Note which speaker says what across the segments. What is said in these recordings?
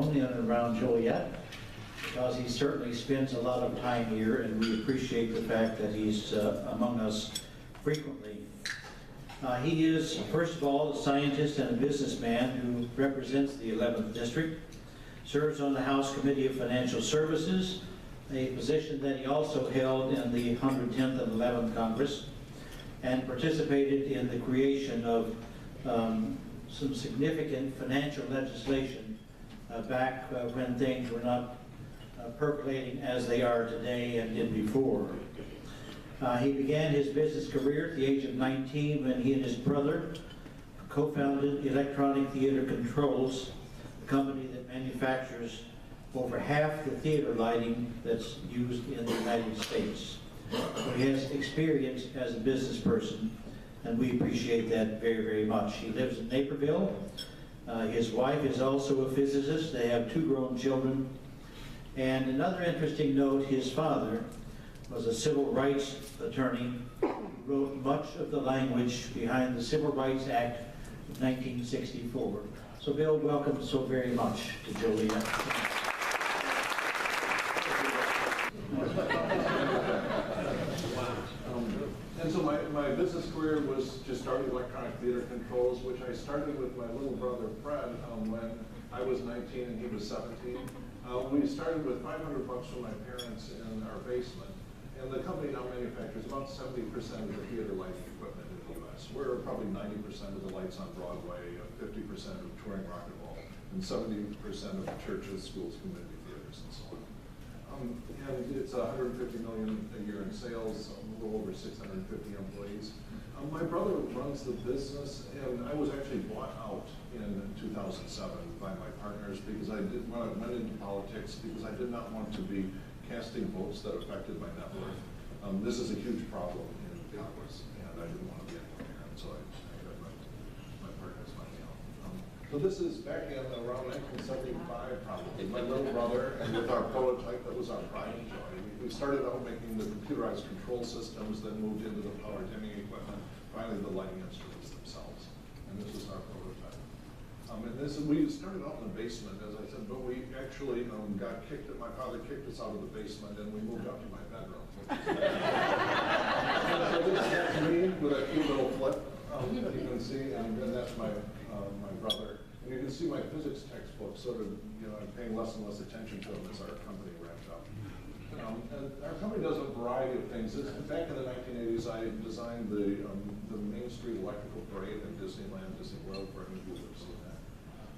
Speaker 1: known in and around Joliet, because he certainly spends a lot of time here, and we appreciate the fact that he's among us frequently. He is, first of all, a scientist and a businessman who represents the 11th District, serves on the House Committee of Financial Services, a position that he also held in the 110th and 11th Congress, and participated in the creation of some significant financial legislation back when things were not percolating as they are today and did before. He began his business career at the age of 19 when he and his brother co-founded Electronic Theater Controls, a company that manufactures over half the theater lighting that's used in the United States. So he has experience as a business person, and we appreciate that very, very much. He lives in Naperville. His wife is also a physicist. They have 2 grown children. And another interesting note, his father was a civil rights attorney who wrote much of the language behind the Civil Rights Act of 1964. So Bill, welcome so very much to Joliet.
Speaker 2: And so my business career was just starting Electronic Theater Controls, which I started with my little brother Fred when I was 19 and he was 17. We started with $500 from my parents in our basement. And the company now manufactures about 70% of the theater lighting equipment in the U.S. We're probably 90% of the lights on Broadway, 50% of touring rock and roll, and 70% of the churches, schools, community theaters, and so on. And it's $150 million a year in sales, a little over 650 employees. My brother runs the business, and I was actually bought out in 2007 by my partners because when I went into politics, because I did not want to be casting votes that affected my net worth. This is a huge problem in Congress, and I didn't want to be anywhere near it, so I got my partners let me out. So this is back in around 1975, probably. My little brother, and with our prototype, that was our pride and joy. We started out making the computerized control systems, then moved into the power dimming equipment, finally the lighting instruments themselves. And this is our prototype. And we started out in the basement, as I said, but we actually got kicked. My father kicked us out of the basement, and we moved up to my bedroom. So this is me with a cute little flip, you can see, and that's my brother. And you can see my physics textbook sort of, I'm paying less and less attention to them as our company ramped up. And our company does a variety of things. Back in the 1980s, I designed the Main Street electrical parade in Disneyland, Disney World, for any of you who have seen that.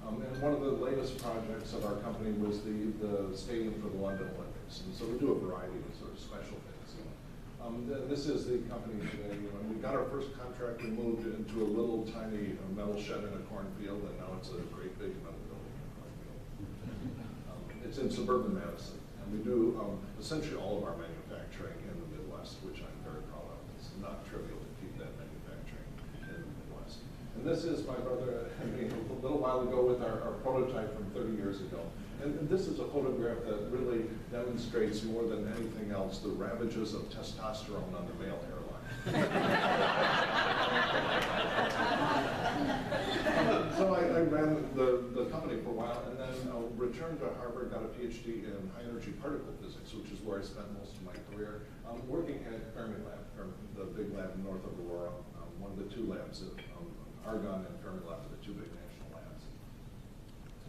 Speaker 2: And one of the latest projects of our company was the stadium for the London Olympics. And so we do a variety of sort of special things. This is the company today. When we got our first contract, we moved into a little tiny metal shed in a cornfield, and now it's a great big metal building in a cornfield. It's in suburban Madison. And we do essentially all of our manufacturing in the Midwest, which I'm very proud of. It's not trivial to keep that manufacturing in the Midwest. And this is my brother, a little while ago with our prototype from 30 years ago. And this is a photograph that really demonstrates more than anything else the ravages of testosterone on the male hairline. So I ran the company for a while, and then returned to Harvard, got a PhD in high energy particle physics, which is where I spent most of my career, working at Fermilab, the big lab north of Aurora, one of the 2 labs, Argonne and Fermilab are the 2 big national labs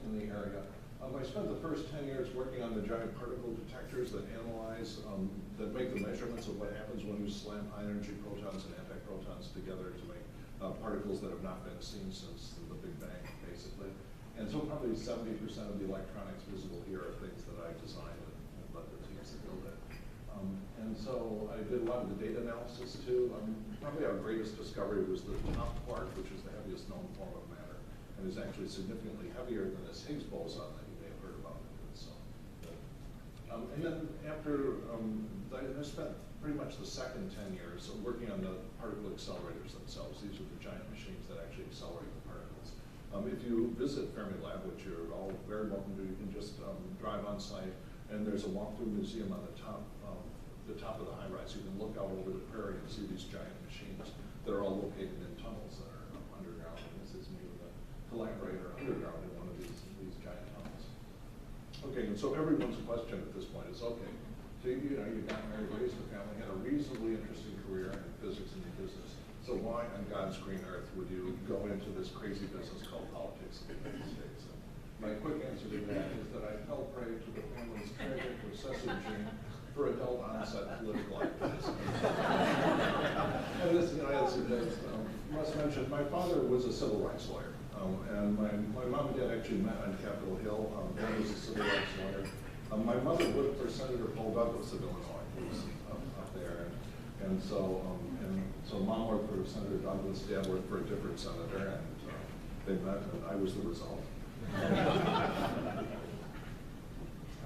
Speaker 2: in the area. I spent the first 10 years working on the giant particle detectors that analyze, that make the measurements of what happens when you slam high energy protons and antiprotons together to make particles that have not been seen since the Big Bang, basically. And so probably 70% of the electronics visible here are things that I designed and led the teams that build it. And so I did a lot of the data analysis too. Probably our greatest discovery was the top quark, which is the heaviest known form of matter, and is actually significantly heavier than this Higgs boson that you may have heard about. And then after, I spent pretty much the second 10 years working on the particle accelerators themselves. These are the giant machines that actually accelerate the particles. If you visit Fermilab, which you're all very welcome to, you can just drive on site, and there's a walk-through museum on the top of the high-rise. You can look out over the prairie and see these giant machines that are all located in tunnels that are underground. And this is me with a collaborator underground in one of these giant tunnels. Okay, and so everyone's question at this point is, okay, so you know, you got married, raised a family, had a reasonably interesting career in physics and business. So why on God's green earth would you go into this crazy business called politics in the United States? And my quick answer to that is that I fell prey to the family's tragic recessive gene for adult onset political activism. And this, you know, as Russ mentioned, my father was a civil rights lawyer. And my mom and dad actually met on Capitol Hill. Dad was a civil rights lawyer. My mother worked for Senator Paul Douglas of Illinois, who was up there. And so mom worked for Senator Douglas, dad worked for a different senator, and they met, and I was the result.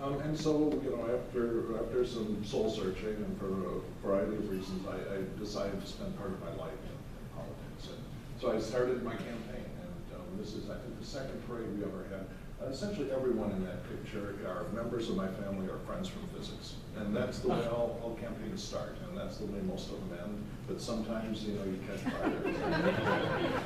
Speaker 2: And so, you know, after some soul searching and for a variety of reasons, I decided to spend part of my life in politics. And so I started my campaign, and this is, I think, the second parade we ever had. Essentially everyone in that picture are members of my family or friends from physics. And that's the way all campaigns start, and that's the way most of them end. But sometimes, you know, you catch fire.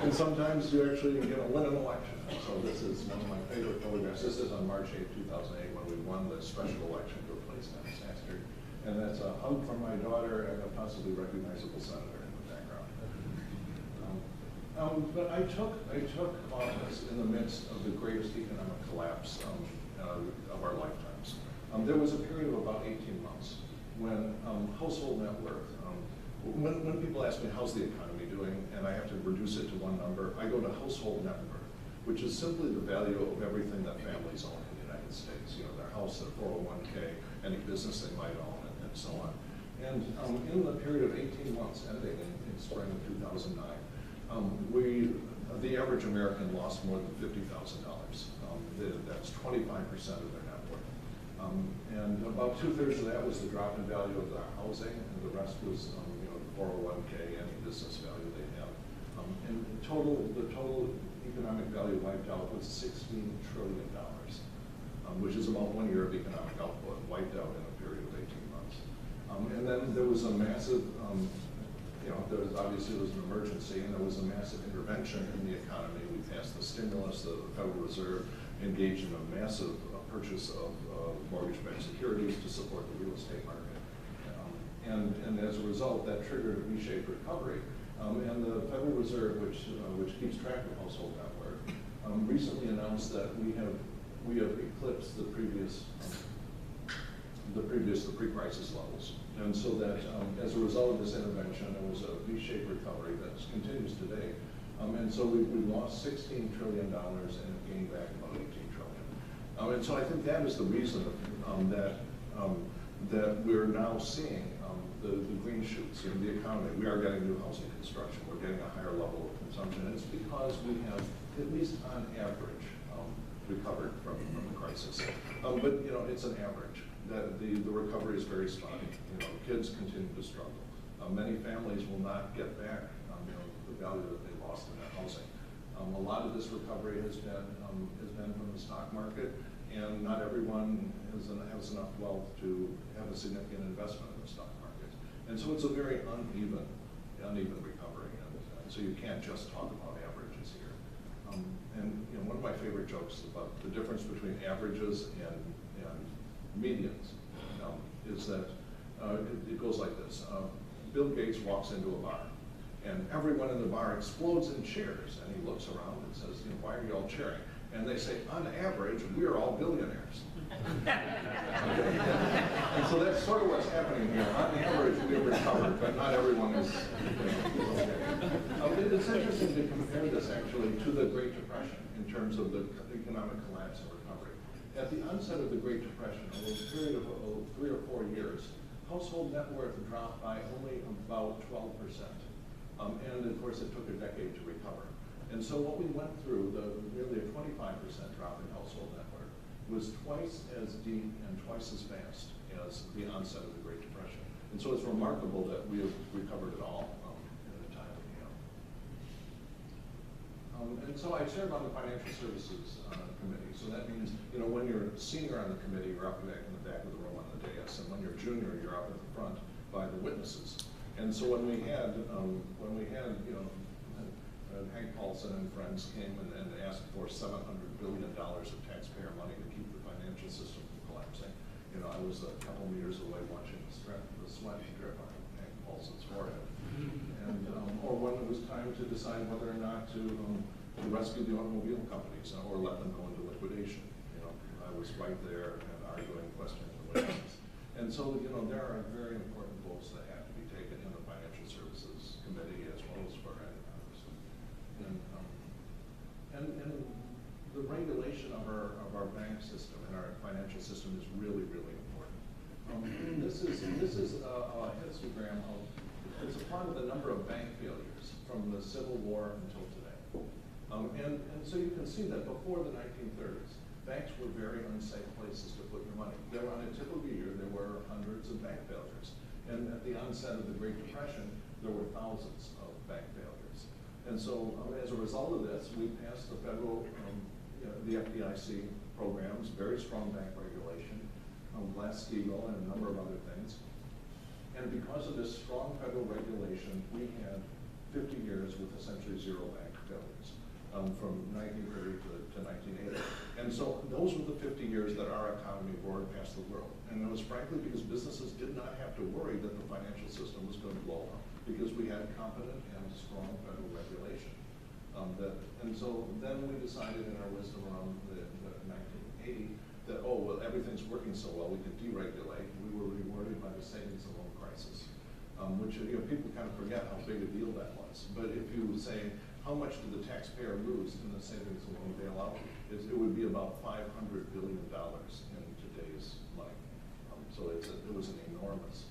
Speaker 2: And sometimes you actually, you know, win an election. And so this is one of my favorite photographs. This is on March 8, 2008, when we won the special election to replace Dennis Hastert. And that's a hug from my daughter and a possibly recognizable senator in the background. But I took office in the midst of the greatest economic collapse of our lifetimes. There was a period of about 18 months when household net worth, when people ask me how's the economy doing, and I have to reduce it to one number, I go to household net worth, which is simply the value of everything that families own in the United States. You know, their house, their 401k, any business they might own, and so on. And in the period of 18 months ending in spring of 2009, the average American lost more than $50,000. That's 25% of their net worth. And about 2/3 of that was the drop in value of their housing, and the rest was you know, the 401k, any business value they have. And the total economic value wiped out was $16 trillion, which is about 1 year of economic output wiped out in a period of 18 months. And then there was a massive you know, there was an emergency, and there was a massive intervention in the economy. We passed the stimulus, the Federal Reserve engaged in a massive purchase of mortgage-backed securities to support the real estate market. And as a result, that triggered a V-shaped recovery. And the Federal Reserve, which keeps track of household net worth, recently announced that we have eclipsed the pre-crisis levels. And so that as a result of this intervention, there was a V-shaped recovery that continues today. And so we lost $16 trillion and gained back about $18 trillion. And so I think that is the reason that we're now seeing the green shoots in the economy. We are getting new housing construction. We're getting a higher level of consumption. And it's because we have, at least on average, recovered from the crisis. But you know, it's an average. That the recovery is very spotty. You know, kids continue to struggle. Many families will not get back you know, the value that they lost in their housing. A lot of this recovery has been from the stock market, and not everyone has enough wealth to have a significant investment in the stock market. And so it's a very uneven recovery, and so you can't just talk about averages here. And you know, one of my favorite jokes about the difference between averages and medians is that it goes like this. Bill Gates walks into a bar, and everyone in the bar explodes in cheers, and he looks around and says, you know, why are you all cheering? And they say, on average, we're all billionaires. And so that's sort of what's happening here. On average, we've recovered, but not everyone is okay. It's interesting to compare this actually to the Great Depression in terms of the economic collapse and recovery. At the onset of the Great Depression, over a period of 3 or 4 years, household net worth dropped by only about 12%. And of course, it took a decade to recover. And so what we went through, nearly a 25% drop in household net worth, was twice as deep and twice as fast as the onset of the Great Depression. And so it's remarkable that we have recovered it all in the time that we have. And so I serve on the Financial Services Committee. So that means, you know, when you're senior on the committee, you're up back in the back of the room on the dais, and when you're junior, you're up at the front by the witnesses. And so when we had you know, Hank Paulson and friends came and asked for $700 billion of taxpayer money to keep the financial system the sweat drip on Hank Paulson's forehead. And, or when it was time to decide whether or not to rescue the automobile companies or let them go into liquidation. You know, I was right there and arguing, questioning the witnesses. And so, you know, there are very important votes that have to be taken in the Financial Services Committee as well as for any Congressman. And the regulation of our bank system and our financial system is really, really important. This is a histogram of, it's a part of the number of bank failures from the Civil War until today. And so you can see that before the 1930s, banks were very unsafe places to put your money. There were, on a typical year, there were hundreds of bank failures. And at the onset of the Great Depression, there were thousands of bank failures. And so as a result of this, we passed the federal, the FDIC programs, very strong bank regulation, Glass-Steagall and a number of other things. And because of this strong federal regulation, we had 50 years with essentially zero bank failures. From 1930 to 1980. And so those were the 50 years that our economy roared past the world. And it was frankly because businesses did not have to worry that the financial system was going to blow up because we had competent and strong federal regulation. And so then we decided in our wisdom around the 1980 that, oh, well, everything's working so well, we could deregulate. We were rewarded by the savings and loan crisis, which, you know, people kind of forget how big a deal that was. But if you say, how much did the taxpayer lose in the savings and loan bailout? It would be about $500 billion in today's money. So it was an enormous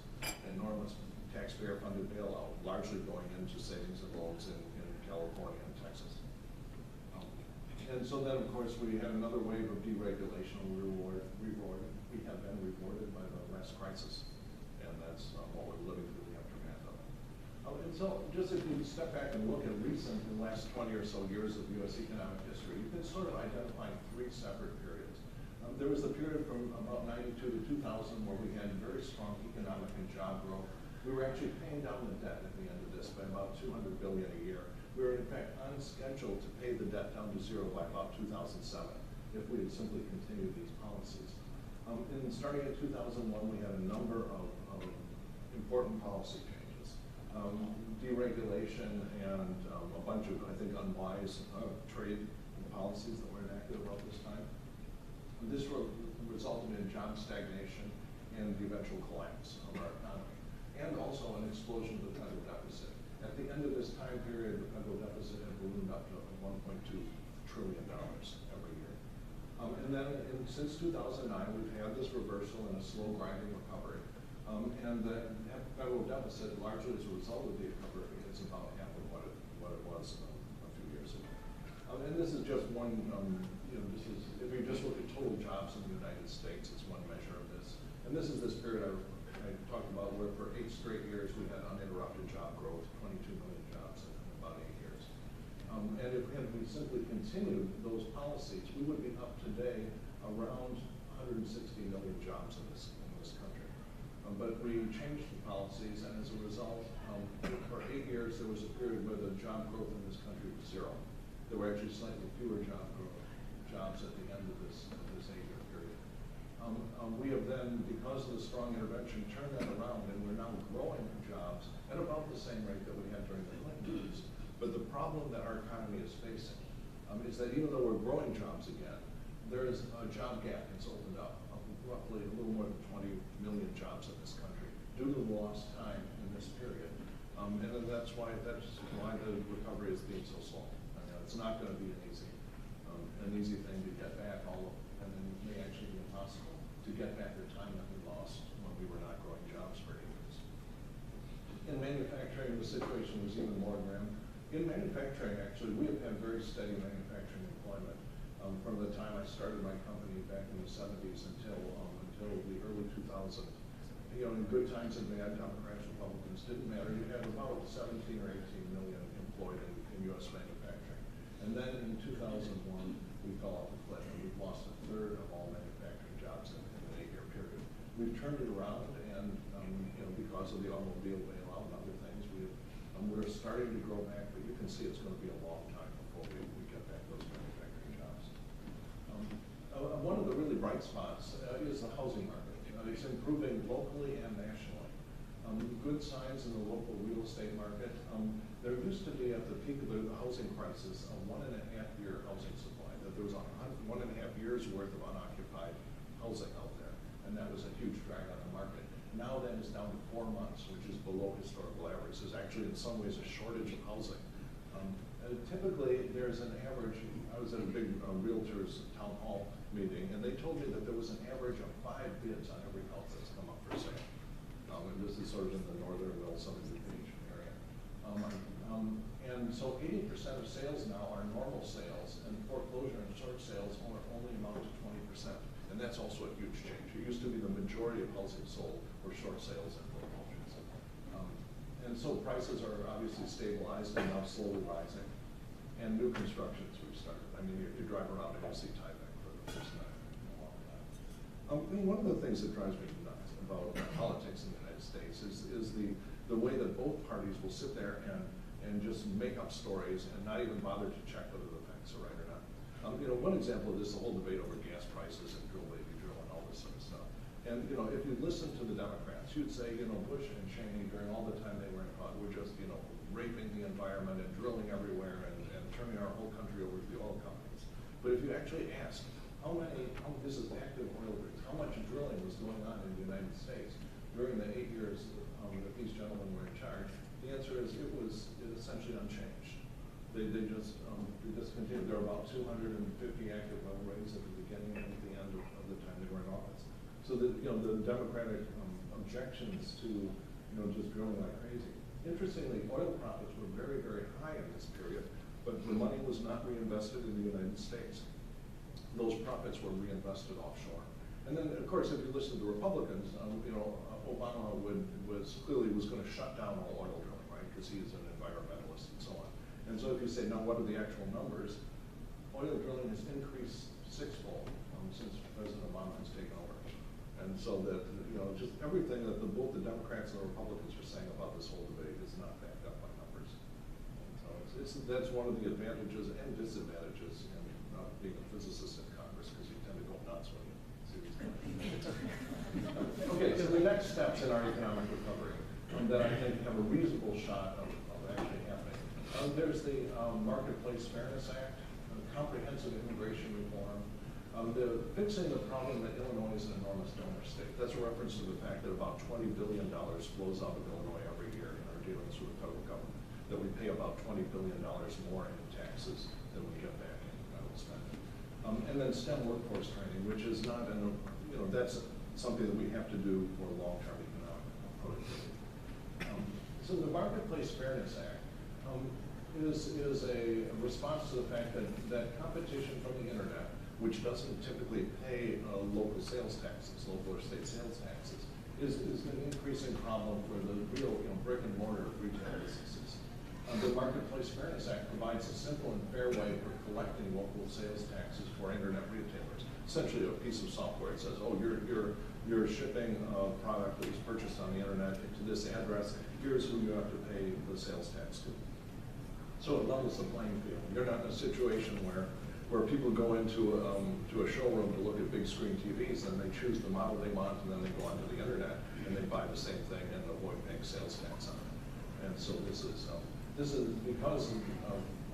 Speaker 2: taxpayer-funded bailout, largely going into savings and loans in California and Texas. And so then, of course, we had another wave of deregulation. We have been rewarded by the last crisis, and that's what we're living through the aftermath of. And so, just if you step back and look at in the last 20 or so years of U.S. economic history, you can sort of identify three separate periods. There was the period from about 92 to 2000 where we had very strong economic and job growth. We were actually paying down the debt at the end of this by about $200 billion a year. We were in fact on schedule to pay the debt down to zero by about 2007 if we had simply continued these policies. And starting in 2001, we had a number of important policy changes. Deregulation and a bunch of, I think, unwise trade policies that were enacted about this time. This resulted in job stagnation and the eventual collapse of our economy, and also an explosion of the federal deficit. At the end of this time period, the federal deficit had ballooned up to $1.2 trillion every year. And then since 2009, we've had this reversal and a slow grinding recovery. And the federal deficit, largely as a result of the recovery, is about half of what it was a few years ago. And this is just one, if you just look at total jobs in the United States, it's one measure of this. And this is this period I talked about where for 8 straight years we had uninterrupted job growth, 22 million jobs in about 8 years. And if we simply continued those policies, we would be up today around 160 million jobs in this country. But we changed the policies, and as a result, for 8 years there was a period where the job growth in this country was zero. There were actually slightly fewer jobs at the end of this 8-year period. We have then, because of the strong intervention, turned that around, and we're now growing jobs at about the same rate that we had during the Clinton years. But the problem that our economy is facing is that even though we're growing jobs again, there is a job gap that's opened up of roughly a little more than 20 million jobs in this country due to the lost time in this period. And then that's why the recovery is being so slow. It's not going to be an easy thing to get back and then it may actually be impossible to get back the time that we lost when we were not growing jobs for 8 years. In manufacturing, the situation was even more grim. In manufacturing, actually, we have had very steady manufacturing employment from the time I started my company back in the 70s until the early 2000s. You know, in good times and bad, Democrats, Republicans, didn't matter. You had about 17 or 18 million employed in U.S. manufacturing. And then in 2001, we fell off the cliff, and we've lost a third of all manufacturing jobs in an 8-year period. We've turned it around, and because of the automobile bailout and other things, we're starting to grow back, but you can see it's going to be a long time before we get back those manufacturing jobs. One of the really bright spots is the housing market. It's improving locally and nationally. Good signs in the local real estate market. There used to be, at the peak of the housing crisis, a 1.5-year housing supply, that there was 1.5 years worth of unoccupied housing out there, and that was a huge drag on the market. Now that is down to 4 months, which is below historical average. There's actually, in some ways, a shortage of housing. Typically, there's an average. I was at a big realtors town hall meeting, and they told me that there was an average of 5 bids on every house that's come up for sale. And this is sort of in the northern Wilson Beach area. And so 80% of sales now are normal sales, and foreclosure and short sales only amount to 20%. And that's also a huge change. It used to be the majority of housing sold were short sales and foreclosures. And so prices are obviously stabilized and now slowly rising. And new constructions we've started. I mean, you drive around and you see Tyvek for the first time in a long time. One of the things that drives me nuts about politics in the United States is the way that both parties will sit there and just make up stories and not even bother to check whether the facts are right or not. One example of this, the whole debate over gas prices and drill baby drill and all this sort of stuff. And if you listen to the Democrats, you'd say, Bush and Cheney during all the time they were in power were just, raping the environment and drilling everywhere and turning our whole country over to the oil companies. But if you actually ask this is active oil rigs, how much drilling was going on in the United States during the 8 years that these gentlemen were in charge, the answer is it was essentially unchanged. They just continued. There were about 250 active oil rigs at the beginning and at the end of the time they were in office. So the Democratic objections to just drilling like crazy. Interestingly, oil profits were very, very high in this period, but the money was not reinvested in the United States. Those profits were reinvested offshore. And then, of course, if you listen to the Republicans, Obama was clearly going to shut down all oil drilling, right? Because he's an environmentalist and so on. And so if you say, now what are the actual numbers? Oil drilling has increased 6-fold since President Obama has taken over. And so that, just everything that both the Democrats and the Republicans are saying about this whole debate is not backed up by numbers. And so that's one of the advantages and disadvantages in being a physicist in Congress, because you tend to go nuts when you see these things. Okay, so the next steps in our economic recovery that I think have a reasonable shot of actually happening. There's the Marketplace Fairness Act, comprehensive immigration reform. Fixing the problem that Illinois is an enormous donor state. That's a reference to the fact that about $20 billion flows out of Illinois every year in our dealings with the federal government, that we pay about $20 billion more in taxes than we get back in federal spending. And then STEM workforce training, which is not, that's something that we have to do for long-term economic productivity. So the Marketplace Fairness Act is a response to the fact that competition from the internet, which doesn't typically pay local sales taxes, local or state sales taxes, is an increasing problem for the real brick and mortar retail businesses. The Marketplace Fairness Act provides a simple and fair way for collecting local sales taxes for internet retailers. Essentially a piece of software. It says, oh, you're shipping a product that was purchased on the internet to this address. Here's who you have to pay the sales tax to. So it levels the playing field. You're not in a situation where people go into a showroom to look at big screen TVs, and they choose the model they want, and then they go onto the internet and they buy the same thing and avoid paying sales tax on it. And so this is because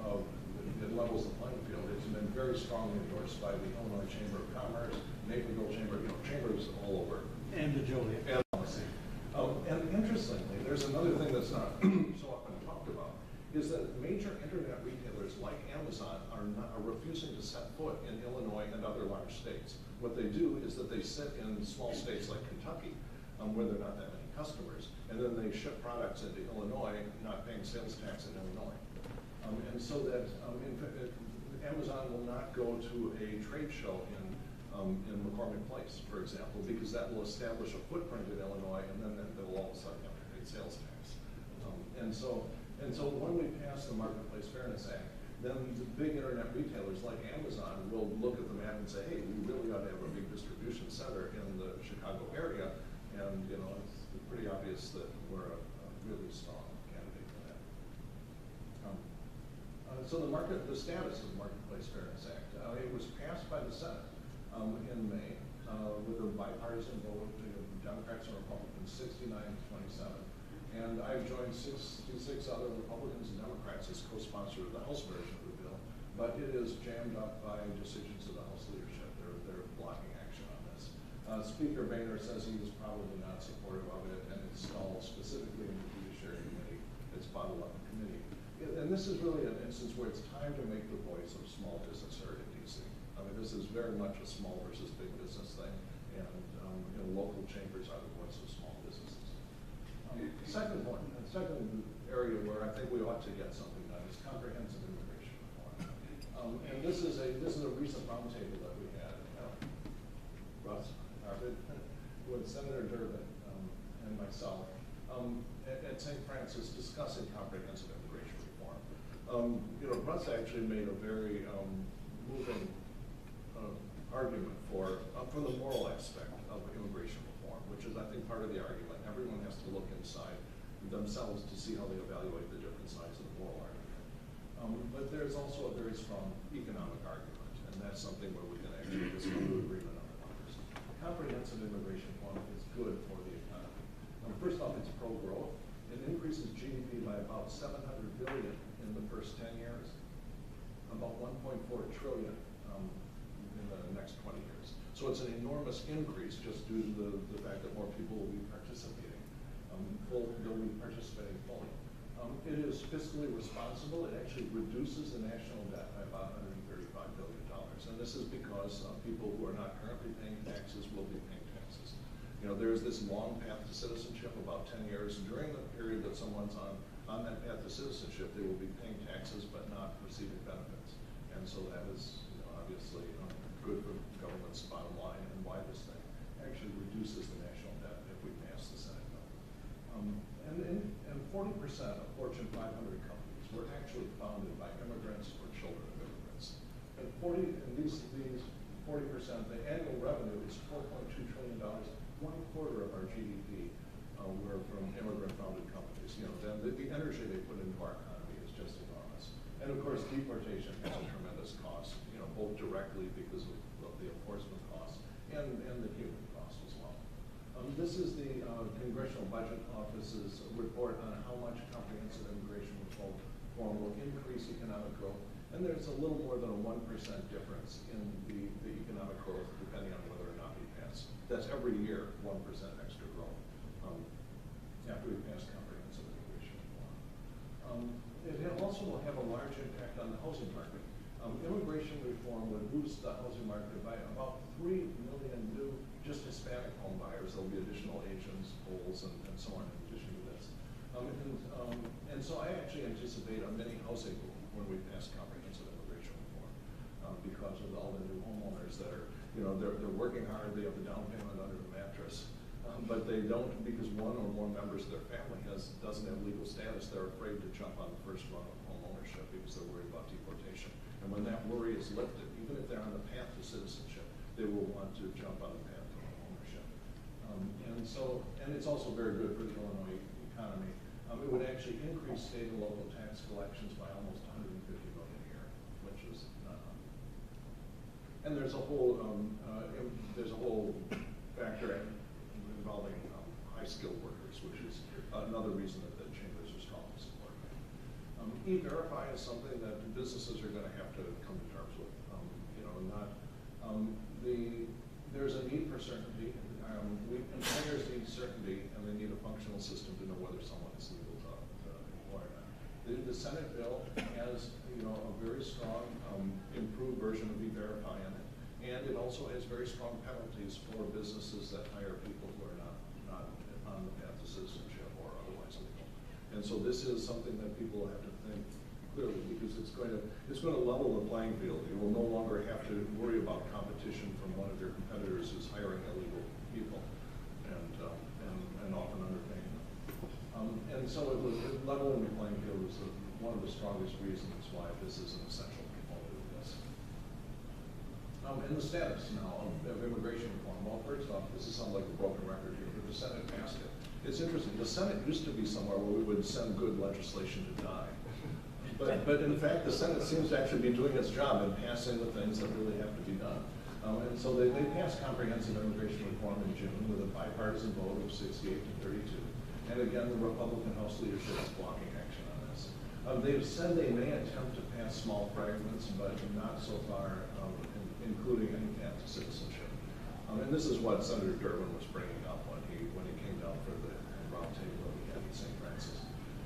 Speaker 2: of it levels the playing field. It's been very strongly endorsed by the Illinois Chamber of Commerce, Naperville Chamber, chambers all over.
Speaker 3: And the Joliet.
Speaker 2: And policy. And interestingly, there's another thing that's not so often talked about, is that major internet retailers like Amazon are refusing to set foot in Illinois and other large states. What they do is that they sit in small states like Kentucky, where there are not that many customers, and then they ship products into Illinois, not paying sales tax in Illinois. And so that Amazon will not go to a trade show in McCormick Place, for example, because that will establish a footprint in Illinois, and then they'll all of a sudden have to pay sales tax. And so when we pass the Marketplace Fairness Act, then the big internet retailers like Amazon will look at the map and say, hey, we really ought to have a big distribution center in the Chicago area. And it's pretty obvious that we're a really strong candidate for that. So the status of the Marketplace Fairness Act, it was passed by the Senate in May with a bipartisan vote, Democrats and Republicans, 69 to 27. And I've joined 66 other Republicans and Democrats as co-sponsor of the House version of the bill, but it is jammed up by decisions of the House leadership. They're blocking action on this. Speaker Boehner says he was probably not supportive of it, and it's stalled specifically in the Judiciary Committee. It's bottled up in committee. And this is really an instance where it's time to make the voice of small business heard in D.C. I mean, this is very much a small versus big business thing, and local chambers are the voice of small businesses. Second area where I think we ought to get something done is comprehensive immigration reform. And this is a recent roundtable that we had. Russ, Harvard, with Senator Durbin and myself at St. Francis discussing comprehensive immigration reform. Russ actually made a very moving argument for the moral aspect of immigration reform, which is, I think, part of the argument. Everyone has to look inside themselves to see how they evaluate the different sides of the moral argument. But there's also a very strong economic argument, and that's something where we can actually just come to agreement on the numbers. Comprehensive immigration reform is good for the economy. First off, it's pro-growth. It increases GDP by about $700 billion in the first 10 years, about $1.4 trillion in the next 20 years. So it's an enormous increase just due to the fact that more people will be participating. They'll be participating fully. It is fiscally responsible. It actually reduces the national debt by about $135 billion. And this is because people who are not currently paying taxes will be paying taxes. There's this long path to citizenship, about 10 years. During the period that someone's on that path to citizenship, they will be paying taxes but not receiving benefits. And so that is obviously good for the government's bottom line, and why this thing actually reduces the national debt if we pass the Senate bill. And 40% of Fortune 500 companies were actually founded by immigrants or children of immigrants. And these 40%, the annual revenue is $4.2 trillion. 1/4 of our GDP were from immigrant-founded companies. The energy they put into our economy is just enormous. And of course, deportation has a tremendous cost, both directly because of the enforcement costs and the human cost as well. This is the Congressional Budget Office's report on how much comprehensive immigration reform will increase economic growth. And there's a little more than a 1% difference in the economic growth depending on whether or not we pass. That's every year, 1% extra growth after we pass comprehensive immigration reform. It also will have a large impact on the housing market. Immigration reform would boost the housing market by about 3 million new just Hispanic home buyers. There'll be additional Asians, Poles, and so on in addition to this. And so I actually anticipate a mini housing boom when we pass comprehensive immigration reform because of all the new homeowners that are, they're working hard, they have the down payment under the mattress, but they don't, because one or more members of their family doesn't have legal status. They're afraid to jump on the first run of home ownership because they're worried about deportation. And when that worry is lifted, even if they're on the path to citizenship, they will want to jump on the path to home ownership. And it's also very good for the Illinois economy. It would actually increase state and local tax collections by almost $150 million a year, which is not enough. And there's a whole factor involving high-skilled workers, which is another reason that the chambers are strongly supporting it. E-Verify is something that businesses are going to have to come to terms with. There's a need for certainty. Employers need certainty, and they need a functional system to know whether someone is legal to employ or not. The Senate bill has a very strong improved version of E-Verify in it, and it also has very strong penalties for businesses that hire people who are not on the path to citizenship or otherwise legal. And so this is something that people will have to think clearly, because it's going to level the playing field. You will no longer have to worry about competition from one of your competitors who's hiring illegal people and often underpaying them. And so leveling the playing field is one of the strongest reasons why this is an essential component of this. And the status now of immigration reform. Well, first off, this is sound like a broken record here, but the Senate passed it. It's interesting. The Senate used to be somewhere where we would send good legislation to die. But in fact, the Senate seems to actually be doing its job in passing the things that really have to be done. And so they passed comprehensive immigration reform in June with a bipartisan vote of 68 to 32. And again, the Republican House leadership is blocking action on this. They've said they may attempt to pass small fragments, but not so far, including any path to citizenship. And this is what Senator Durbin was bringing up when he came down for the roundtable that we had in St. Francis.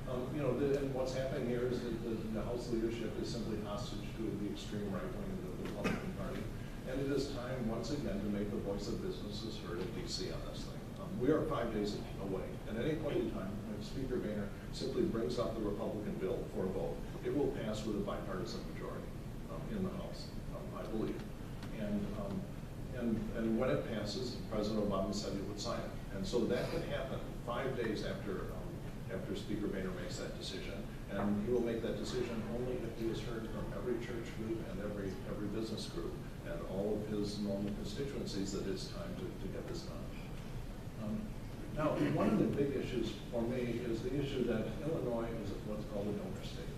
Speaker 2: And what's happening here is that the House leadership is simply hostage to the extreme right wing of the Republican Party. And it is time, once again, to make the voice of businesses heard in D.C. on this thing. We are 5 days away. At any point in time, when Speaker Boehner simply brings up the Republican bill for a vote, it will pass with a bipartisan majority in the House, I believe. And when it passes, President Obama said he would sign it. And so that could happen 5 days after Speaker Boehner makes that decision. And he will make that decision only if he has heard from every church group and every business group and all of his normal constituencies that it's time to get this done. Now, one of the big issues for me is the issue that Illinois is what's called a donor state.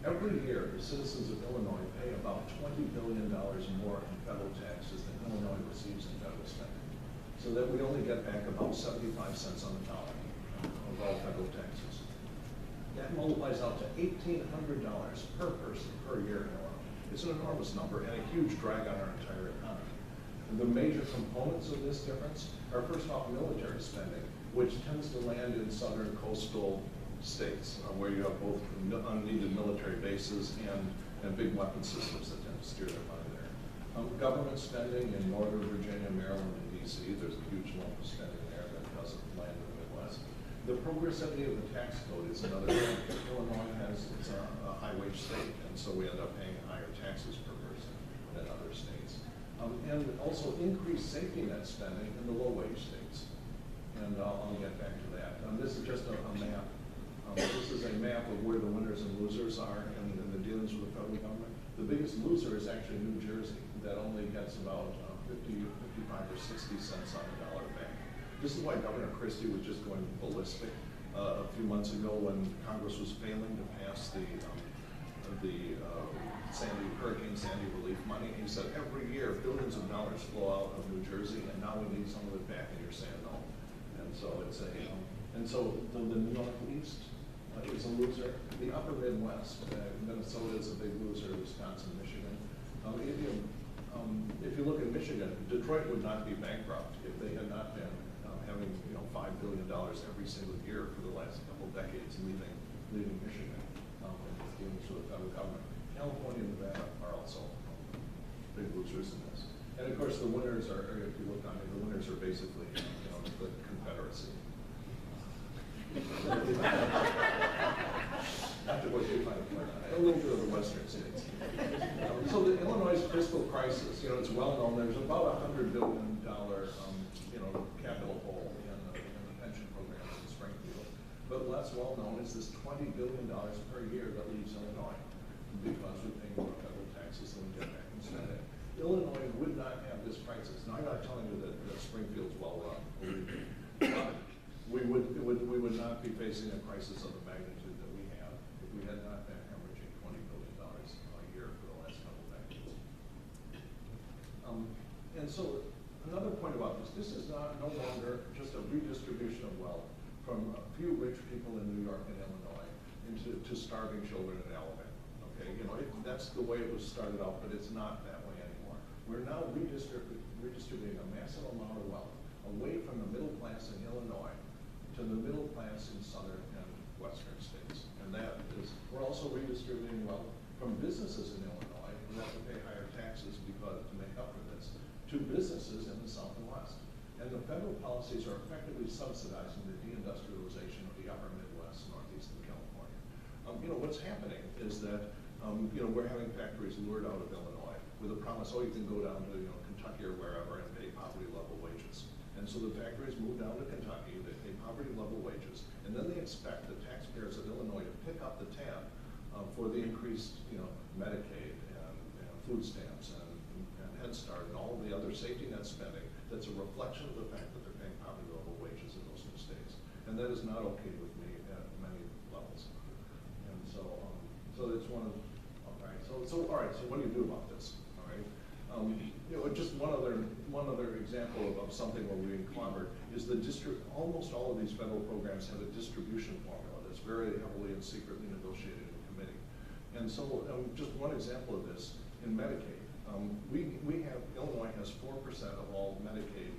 Speaker 2: Every year, the citizens of Illinois pay about $20 billion more in federal taxes than Illinois receives in federal spending, so that we only get back about 75 cents on the dollar of all federal taxes. That multiplies out to $1,800 per person per year in Illinois. It's an enormous number and a huge drag on our entire economy. And the major components of this difference are, first off, military spending, which tends to land in southern coastal states, where you have both unneeded military bases and big weapon systems that tend to steer their money there. Government spending in Northern Virginia, Maryland, and D.C., there's a huge lump of spending there that doesn't land in the Midwest. The progressivity of the tax code is another thing. Illinois it's a high-wage state, and so we end up paying higher taxes per person than other states. And also increased safety net spending in the low-wage states. And I'll get back to that. This is just a map. This is a map of where the winners and losers are in the dealings with the federal government. The biggest loser is actually New Jersey, that only gets about 55 or 60 cents on the dollar back. This is why Governor Christie was just going ballistic a few months ago when Congress was failing to pass the Hurricane Sandy relief money. He said every year billions of dollars flow out of New Jersey, and now we need some of it back, and you're saying no. And so it's the Northeast is a loser. The Upper Midwest, Minnesota is a big loser. Wisconsin, Michigan. If you look at Michigan, Detroit would not be bankrupt if they had not been having $5 billion every single year for the last couple of decades leaving Michigan and dealing with the federal government. California and Nevada are also big losers in this. And of course, the winners are, if you look on it, the winners are basically the Confederacy. Not to go too far, a little bit of the Western states. So the Illinois fiscal crisis, it's well known. There's about $100 billion, capital hole in the pension programs in Springfield. But less well known is this $20 billion per year that leaves Illinois because we pay more federal taxes than we get back in spending. Illinois would not have this crisis. Now, I'm not telling you that Springfield's well run. We would not be facing a crisis of the magnitude that we have if we had not been hemorrhaging $20 billion a year for the last couple of decades. And so another point about this is no longer just a redistribution of wealth from a few rich people in New York and Illinois to starving children in Alabama. Okay, that's the way it was started out, but it's not that way anymore. We're now redistributing a massive amount of wealth away from the middle class in Illinois to the middle class in southern and western states. And we're also redistributing wealth from businesses in Illinois who have to pay higher taxes to make up for this, to businesses in the South and West. And the federal policies are effectively subsidizing the deindustrialization of the upper Midwest, Northeast, and California. What's happening is that we're having factories lured out of Illinois with a promise, you can go down to Kentucky or wherever and pay poverty level wages. And so the factories move down to Kentucky, they pay poverty level wages, and then they expect the taxpayers of Illinois to pick up the tab for the increased Medicaid and food stamps and Head Start and all of the other safety net spending that's a reflection of the fact that they're paying poverty level wages in those new states. And that is not okay with me at many levels. And so it's one of, all right, so what do you do about this? All right. Just one other example of something where we encumbered is almost all of these federal programs have a distribution formula that's very heavily and secretly negotiated in committee. And so just one example of this, in Medicaid, Illinois has 4% of all Medicaid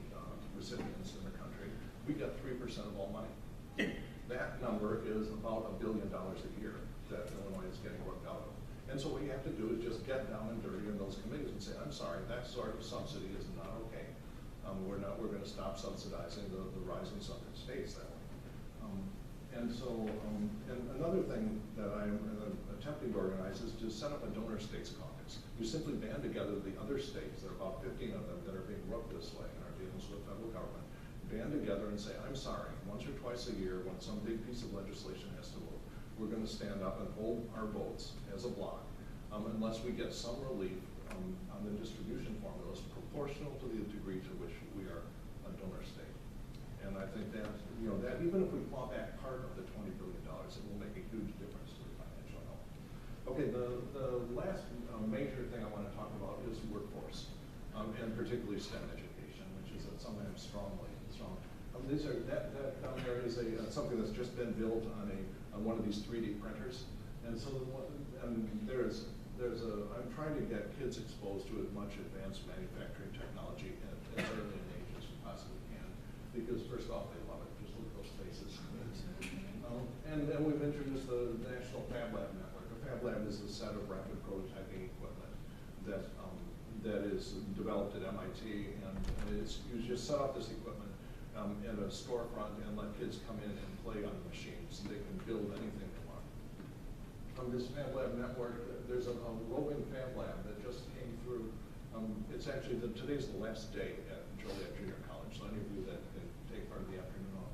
Speaker 2: recipients in the country. We get 3% of all money. That number is about $1 billion a year that Illinois is getting worked out of. And so what you have to do is just get down and dirty in those committees and say, I'm sorry, that sort of subsidy is not okay. We're going to stop subsidizing the rising southern states that way. And another thing that I'm attempting to organize is to set up a donor states caucus. You simply band together the other states, there are about 15 of them that are being rooked this way in our dealings with the federal government, band together and say, I'm sorry, once or twice a year when some big piece of legislation has to move, we're going to stand up and hold our votes as a block unless we get some relief on the distribution formulas proportional to the degree to which we are a donor state. And I think that, that even if we claw back part of the $20 billion, it will make a huge difference to the financial health. Okay, the last major thing I want to talk about is workforce, and particularly STEM education, which is something I'm strongly. That down there is something that's just been built on one of these 3D printers, and so I'm trying to get kids exposed to as much advanced manufacturing technology at as early an age as we possibly can, because first off, they love it. Just look at those faces. And we've introduced the National Fab Lab Network. A Fab Lab is a set of rapid prototyping equipment that is developed at MIT, and you just set up this equipment in a storefront and let kids come in and play on the machines. They can build anything they want. This Fab Lab network, there's a roving Fab Lab that just came through. It's actually, today's the last day at Joliet Junior College, so any of you that take part of the afternoon off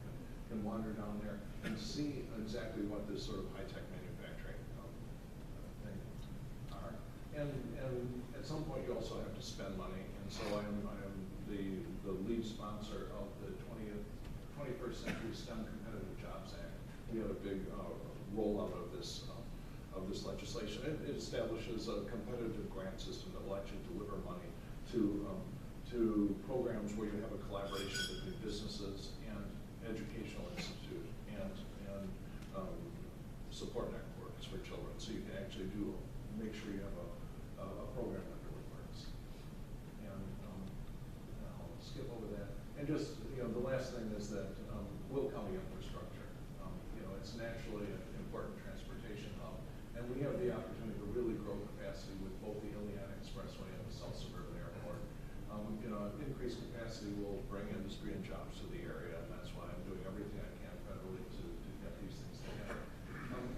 Speaker 2: can wander down there and see exactly what this sort of high-tech manufacturing thing are. And at some point you also have to spend money, and so I am the lead sponsor of the 21st Century STEM Competitive Jobs Act. We have a big rollout of this legislation. It establishes a competitive grant system that will actually deliver money to programs where you have a collaboration between businesses and educational institute and support networks for children. So you can actually make sure you have a program that really works. And I'll skip over that. And just, the last thing is that Will County infrastructure, it's naturally an important transportation hub. And we have the opportunity to really grow capacity with both the Iliana Expressway and the South Suburban Airport. Increased capacity will bring industry and jobs to the area, and that's why I'm doing everything I can federally to get these things together.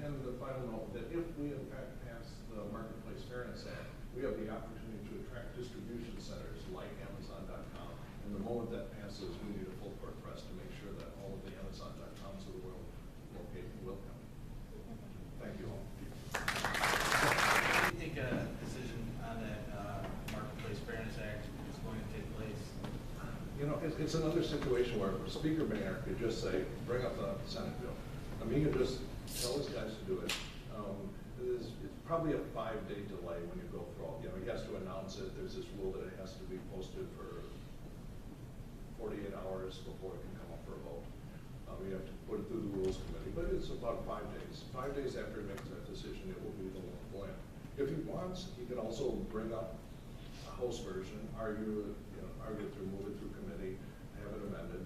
Speaker 2: And the final note that if we in fact pass the Marketplace Fairness Act, we have the opportunity to attract distribution centers like Amazon.com. And the moment that passes, we need a full court press to make sure that all of the Amazon.coms of the world locate in Will County. Thank you all.
Speaker 3: Do you think a decision on that Marketplace Fairness Act is going to take place?
Speaker 2: It's another situation where Speaker Boehner could just say, bring up the Senate bill. He could just tell his guys to do it. It's probably a 5-day delay when you go through all, he has to announce it. There's this rule that it has to be posted for 48 hours before it can come up for a vote. You have to put it through the Rules Committee, but it's about 5 days. 5 days after he makes that decision, it will be the one going. If he wants, he could also bring up a House version, argue through, move it through committee, have it amended.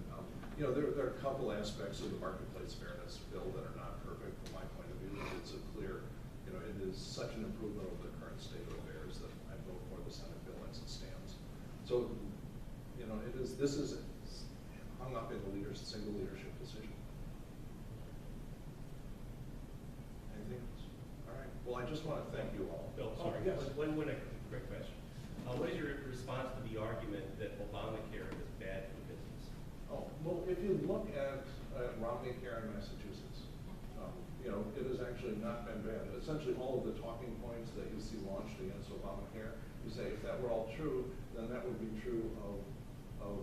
Speaker 2: There are a couple aspects of the Marketplace Fairness bill that are not perfect from my point of view. It's a clear, it is such an improvement over the current state of affairs that I vote for the Senate bill as it stands. So, this is hung up in the single leadership decision. Anything else? All right. Well, I just want to thank you all.
Speaker 4: Bill, sorry.
Speaker 2: Yes.
Speaker 4: One quick question. What is your response to the argument that Obamacare is bad for business?
Speaker 2: Oh, well, if you look at Romneycare in Massachusetts, it has actually not been bad. Essentially, all of the talking points that you see launched against Obamacare, you say if that were all true, then that would be true of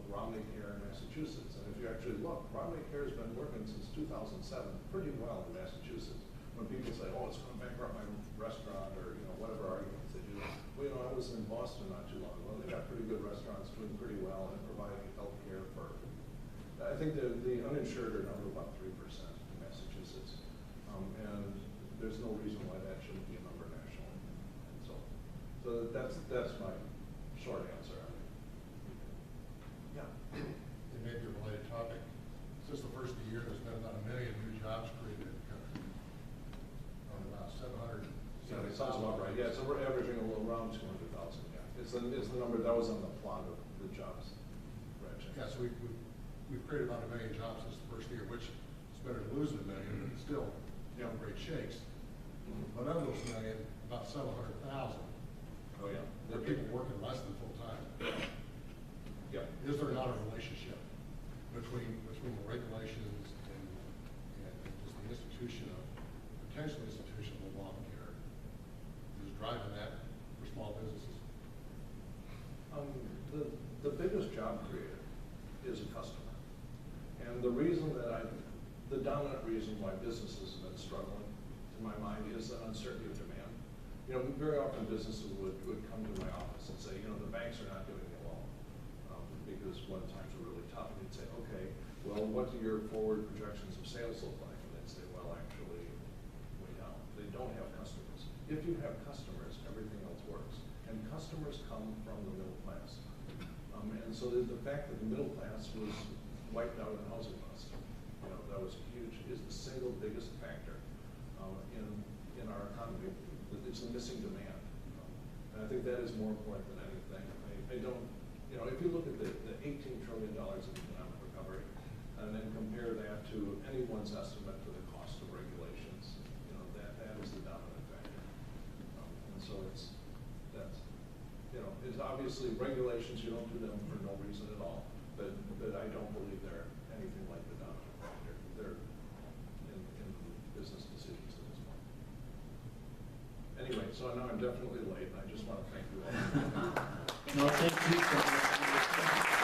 Speaker 2: Romneycare in Massachusetts. And if you actually look, Romneycare has been working since 2007 pretty well in Massachusetts. When people say, oh, it's going to bankrupt my restaurant, or whatever arguments they do. Well, I was in Boston not too long ago. They got pretty good restaurants doing pretty well and providing health care think the uninsured are number about 3% in Massachusetts. And there's no reason why that shouldn't be a number nationally. So that's my short answer. Yeah.
Speaker 5: It may be a related topic. Since the first of the year, there's been about 1 million new jobs created in the country. About 700.
Speaker 2: Yeah, it sounds about right. Yeah, so we're averaging around 200,000. Yeah, it's the number that was on the plot of the jobs. Right.
Speaker 5: Yeah, so we've created about 1 million jobs since the first year, which is better than losing 1 million, but it's still great shakes. But of those 1 million, about 700,000
Speaker 2: Oh yeah.
Speaker 5: are people working less than full time.
Speaker 2: Yeah.
Speaker 5: Is there not a relationship between the regulations and just the institution of, potential institution of Obamacare is driving that for small businesses?
Speaker 2: The biggest job creator is a customer. And the reason the dominant reason why businesses have been struggling, to my mind, is the uncertainty of demand. You know, very often businesses would come to my office and say, you know, the banks are not giving me a loan because when times are really tough, and you'd say, okay, well, what do your forward projections of sales look like? And they'd say, well, actually, we don't. They don't have customers. If you have customers, everything else works. And customers come from the middle class. And so the fact that the middle class was wiped out in the housing bust, you know, that was huge, is the single biggest factor in our economy. It's the missing demand. And I think that is more important than anything. I don't, you know, if you look at the $18 trillion of economic recovery, and then compare that to anyone's estimate for the cost of regulations, you know, that is the dominant factor. And so it's obviously regulations, you don't do them for no reason at all, but I don't believe they're anything like the dominant factor. They're in business decisions at this point. Anyway, so now I'm definitely late, and I just want to thank you all.
Speaker 1: No, thank you.